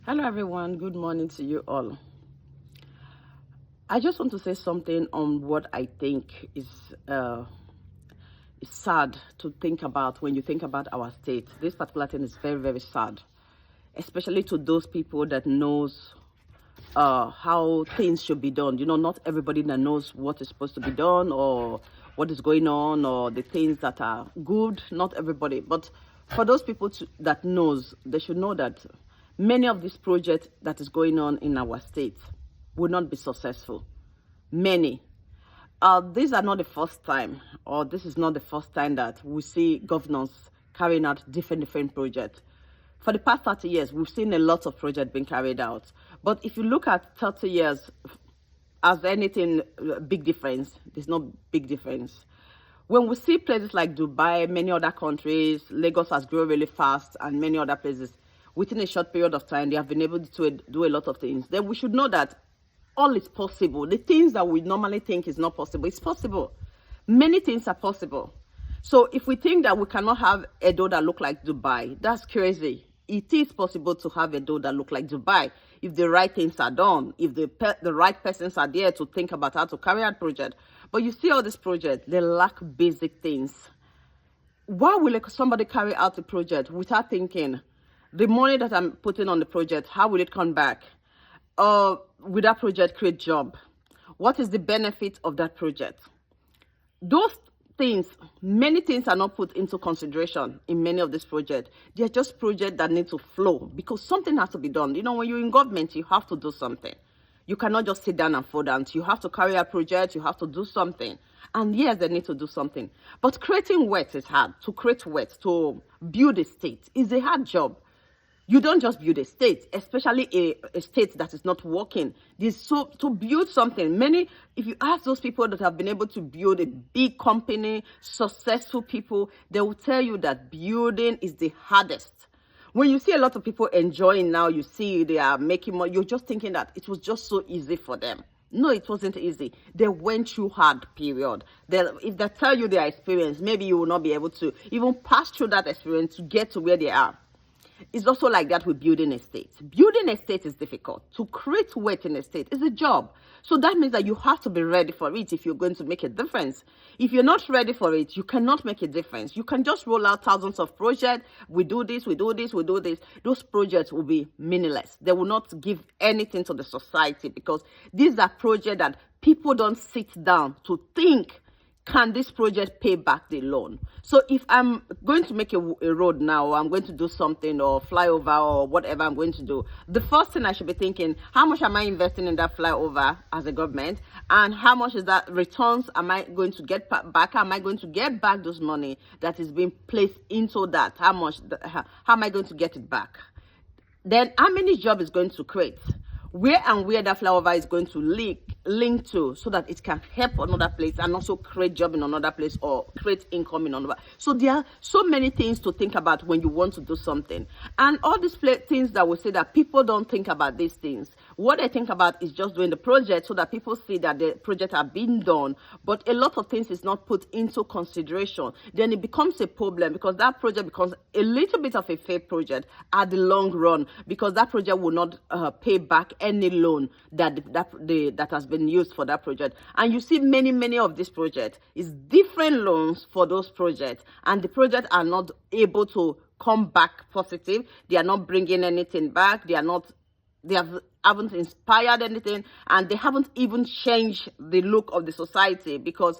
Hello everyone, good morning to you all. I just want to say something on what I think is sad to think about when you think about our state. This particular thing is very, very sad, especially to those people that knows how things should be done. You know, not everybody that knows what is supposed to be done or what is going on or the things that are good, not everybody. But for those people that knows, they should know that many of these projects that is going on in our state will not be successful. Many. These are not the first time, or this is not the first time that we see governors carrying out different projects. For the past 30 years, we've seen a lot of projects being carried out. But if you look at 30 years as anything big difference, there's no big difference. When we see places like Dubai, many other countries, Lagos has grown really fast, and many other places, within a short period of time, they have been able to do a lot of things. Then we should know that all is possible. The things that we normally think is not possible, it's possible. Many things are possible. So if we think that we cannot have a door that look like Dubai, that's crazy. It is possible to have a door that look like Dubai if the right things are done, if the right persons are there to think about how to carry out project. But you see all these projects, they lack basic things. Why will somebody carry out a project without thinking, the money that I'm putting on the project, how will it come back? Will that project create job? What is the benefit of that project? Those things, many things are not put into consideration in many of these projects. They're just projects that need to flow because something has to be done. You know, when you're in government, you have to do something. You cannot just sit down and fall down. You have to carry out projects, you have to do something. And yes, they need to do something. But creating wealth is hard. To create wealth, to build a state is a hard job. You don't just build a state, especially a state that is not working. To build something, if you ask those people that have been able to build a big company, successful people, they will tell you that building is the hardest. When you see a lot of people enjoying now, you see they are making money, you're just thinking that it was just so easy for them. No, it wasn't easy. They went through hard period. If they tell you their experience, maybe you will not be able to even pass through that experience to get to where they are. It's also like that with building a state. Building a state is difficult. To create wealth in a state is a job. So that means that you have to be ready for it if you're going to make a difference. If you're not ready for it, you cannot make a difference. You can just roll out thousands of projects. We do this, we do this, we do this. Those projects will be meaningless. They will not give anything to the society because these are projects that people don't sit down to think, can this project pay back the loan? So if I'm going to make a road now, or I'm going to do something or flyover or whatever I'm going to do, the first thing I should be thinking, how much am I investing in that flyover as a government? And how much is that returns am I going to get back? How am I going to get back those money that is being placed into that? How am I going to get it back? Then how many jobs is going to create? Where that flyover is going to link to so that it can help another place and also create job in another place or create income in another. So there are so many things to think about when you want to do something. And all these things that we say that people don't think about these things. What they think about is just doing the project so that people see that the project are being done. But a lot of things is not put into consideration. Then it becomes a problem because that project becomes a little bit of a fake project at the long run because that project will not pay back any loan that has been used for that project. And you see many of these projects is different loans for those projects, and the projects are not able to come back positive. They are not bringing anything back. They haven't inspired anything, and they haven't even changed the look of the society because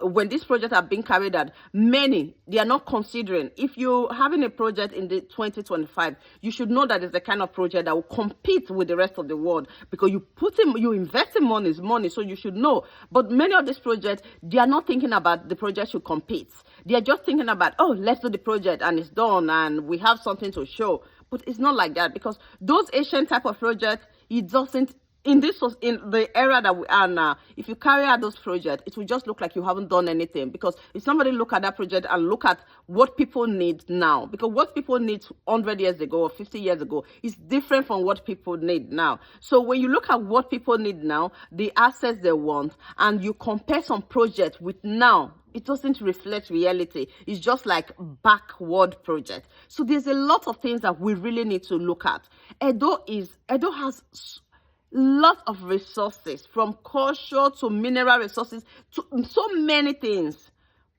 when these projects are being carried out, they are not considering. If you're having a project in the 2025, you should know that it's the kind of project that will compete with the rest of the world because you invest in money, so you should know. But many of these projects, they are not thinking about the project should compete. They are just thinking about, oh, let's do the project and it's done and we have something to show. But it's not like that because those Asian type of projects, it doesn't, in the era that we are now, if you carry out those projects, it will just look like you haven't done anything. Because if somebody look at that project and look at what people need now, because what people need 100 years ago or 50 years ago is different from what people need now. So when you look at what people need now, the assets they want, and you compare some projects with now, it doesn't reflect reality. It's just like backward project. So there's a lot of things that we really need to look at. Edo has lot of resources, from culture to mineral resources to so many things,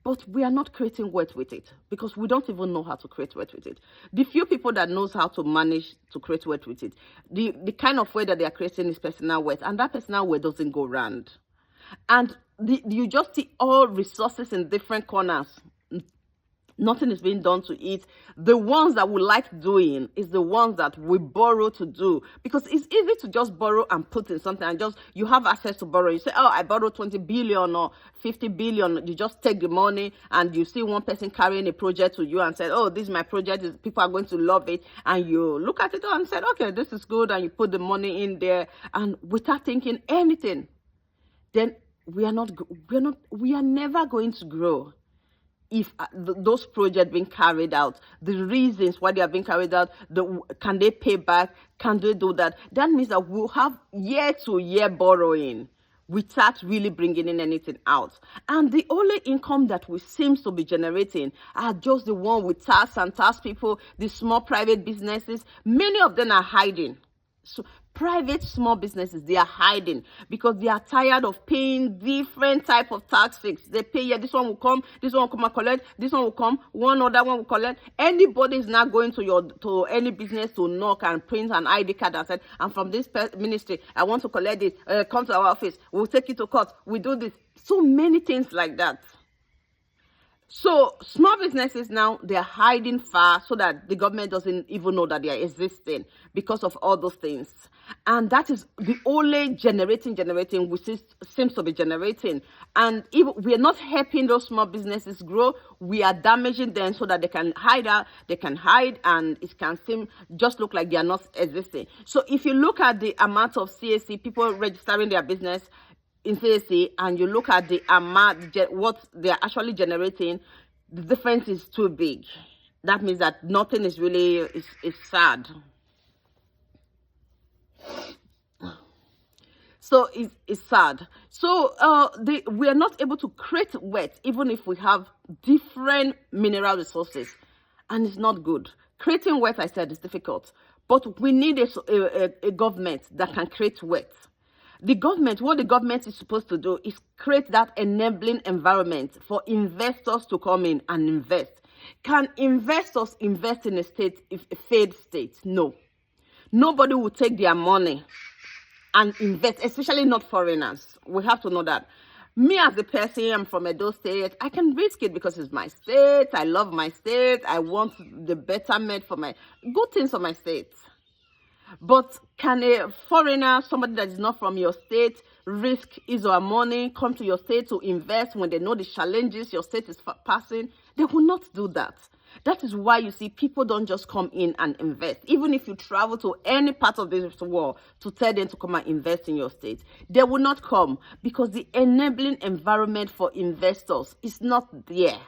but we are not creating wealth with it because we don't even know how to create wealth with it. The few people that knows how to manage to create wealth with it, the kind of way that they are creating is personal wealth, and that personal wealth doesn't go round. And you just see all resources in different corners. Nothing is being done to it. The ones that we like doing is the ones that we borrow to do, because it's easy to just borrow and put in something and just, you have access to borrow. You say, oh, I borrowed 20 billion or 50 billion. You just take the money and you see one person carrying a project to you and say, oh, this is my project. People are going to love it. And you look at it and say, okay, this is good. And you put the money in there and without thinking anything, then we are never going to grow. If those projects being carried out, the reasons why they are being carried out, can they pay back? Can they do that? That means that we'll have year-to-year borrowing without really bringing in anything out. And the only income that we seem to be generating are just the one with tax and tax people, the small private businesses. Many of them are hiding. So private small businesses, they are hiding because they are tired of paying different type of tax fix. They pay, yeah, this one will come and collect, this one will come, one other one will collect. Anybody is not going to any business to knock and print an ID card and say, I'm from this ministry, I want to collect this, come to our office, we'll take you to court, we do this. So many things like that. So small businesses now, they're hiding far so that the government doesn't even know that they are existing because of all those things. And that is the only generating which seems to be generating. And if we are not helping those small businesses grow, we are damaging them so that they can hide and it can seem just look like they are not existing. So if you look at the amount of CAC people registering their business in CAC and you look at the amount, what they are actually generating, the difference is too big. That means that nothing is really, is sad. So it's sad. So we are not able to create wealth even if we have different mineral resources, and it's not good. Creating wealth, I said, is difficult, but we need a government that can create wealth. What the government is supposed to do is create that enabling environment for investors to come in and invest. Can investors invest in a failed state? No. Nobody will take their money and invest, especially not foreigners. We have to know that. Me as a person, I'm from Edo State, I can risk it because it's my state. I love my state. I want the betterment for my good things for my state. But can a foreigner, somebody that is not from your state, risk his or her money, come to your state to invest when they know the challenges your state is passing? They will not do that. That is why you see people don't just come in and invest. Even if you travel to any part of this world to tell them to come and invest in your state, they will not come because the enabling environment for investors is not there.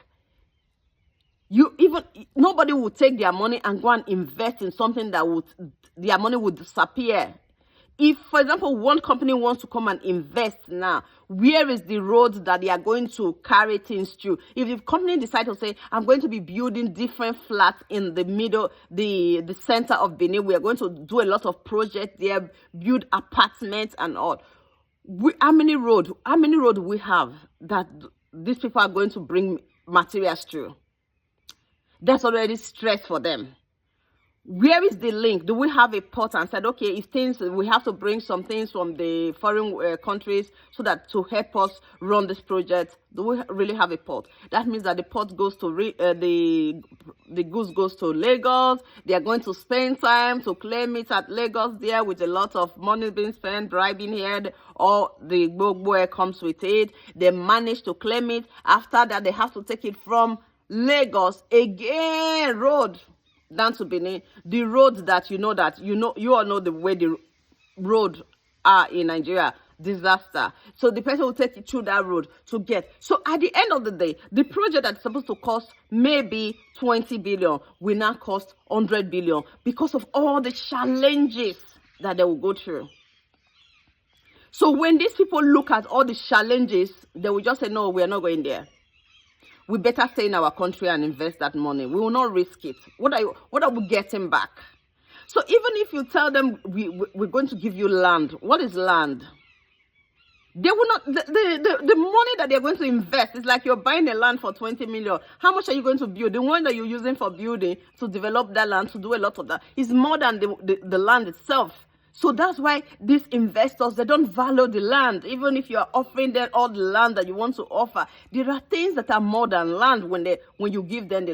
Nobody will take their money and go and invest in something that their money would disappear. If, for example, one company wants to come and invest now, where is the road that they are going to carry things through? If the company decides to say, I'm going to be building different flats in the middle, the center of Benin, we are going to do a lot of projects there, build apartments and all. How many road we have that these people are going to bring materials through? That's already stress for them. Where is the link? Do we have a port and said, okay, if things, we have to bring some things from the foreign countries so that to help us run this project? Do we really have a port? That means that the port goes to the goods goes to Lagos. They are going to spend time to claim it at Lagos there with a lot of money being spent driving here, or the gbogbo comes with it. They manage to claim it. After that, they have to take it from Lagos again, road down to Benin. The roads that you all know the way the road are in Nigeria, disaster. So the person will take you through that road to get. So at the end of the day, the project that's supposed to cost maybe 20 billion will now cost 100 billion because of all the challenges that they will go through. So when these people look at all the challenges, they will just say, no, we are not going there. we better stay in our country and invest that money. We will not risk it. What are we getting back? So even if you tell them we're going to give you land, what is land? They will not, the money that they're going to invest is like you're buying a land for 20 million. How much are you going to build? The one that you're using for building to develop that land, to do a lot of that, is more than the land itself. So that's why these investors, they don't value the land. Even if you're offering them all the land that you want to offer, there are things that are more than land when you give them the